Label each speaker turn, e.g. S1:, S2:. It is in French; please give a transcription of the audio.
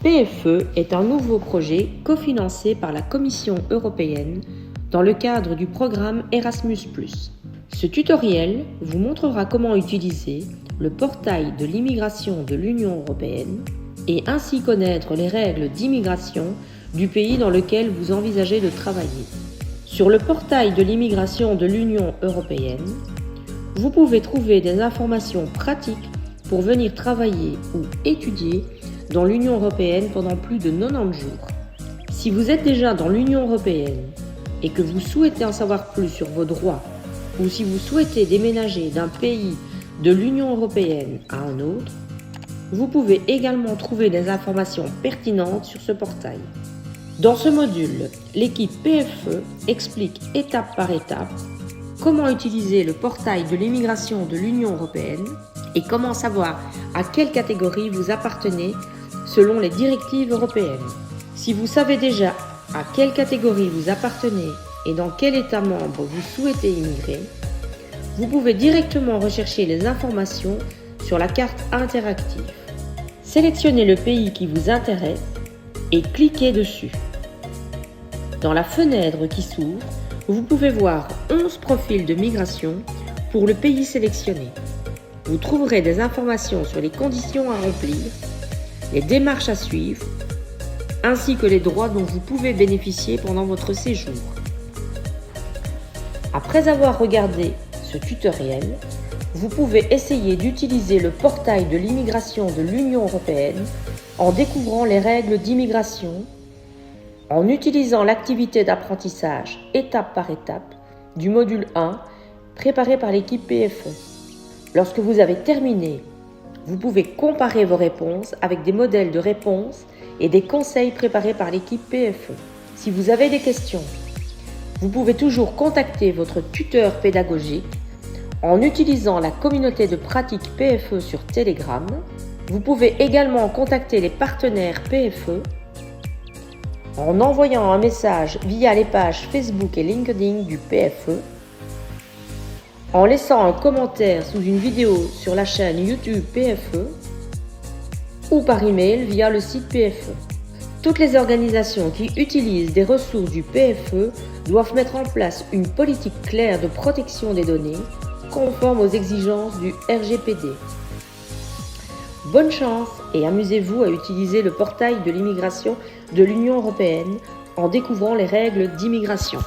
S1: PFE est un nouveau projet cofinancé par la Commission européenne dans le cadre du programme Erasmus+. Ce tutoriel vous montrera comment utiliser le portail de l'immigration de l'Union européenne et ainsi connaître les règles d'immigration du pays dans lequel vous envisagez de travailler. Sur le portail de l'immigration de l'Union européenne, vous pouvez trouver des informations pratiques pour venir travailler ou étudier dans l'Union européenne pendant plus de 90 jours. Si vous êtes déjà dans l'Union européenne et que vous souhaitez en savoir plus sur vos droits, ou si vous souhaitez déménager d'un pays de l'Union européenne à un autre, vous pouvez également trouver des informations pertinentes sur ce portail. Dans ce module, l'équipe PFE explique étape par étape comment utiliser le portail de l'immigration de l'Union européenne et comment savoir à quelle catégorie vous appartenez selon les directives européennes. Si vous savez déjà à quelle catégorie vous appartenez et dans quel État membre vous souhaitez immigrer, vous pouvez directement rechercher les informations sur la carte interactive. Sélectionnez le pays qui vous intéresse et cliquez dessus. Dans la fenêtre qui s'ouvre, vous pouvez voir 11 profils de migration pour le pays sélectionné. Vous trouverez des informations sur les conditions à remplir, les démarches à suivre, ainsi que les droits dont vous pouvez bénéficier pendant votre séjour. Après avoir regardé ce tutoriel, vous pouvez essayer d'utiliser le portail de l'immigration de l'Union européenne en découvrant les règles d'immigration, en utilisant l'activité d'apprentissage étape par étape du module 1 préparé par l'équipe PFE. Lorsque vous avez terminé, vous pouvez comparer vos réponses avec des modèles de réponses et des conseils préparés par l'équipe PFE. Si vous avez des questions, vous pouvez toujours contacter votre tuteur pédagogique en utilisant la communauté de pratique PFE sur Telegram. Vous pouvez également contacter les partenaires PFE en envoyant un message via les pages Facebook et LinkedIn du PFE, en laissant un commentaire sous une vidéo sur la chaîne YouTube PFE ou par email via le site PFE. Toutes les organisations qui utilisent des ressources du PFE doivent mettre en place une politique claire de protection des données conforme aux exigences du RGPD. Bonne chance et amusez-vous à utiliser le portail de l'immigration de l'Union européenne en découvrant les règles d'immigration.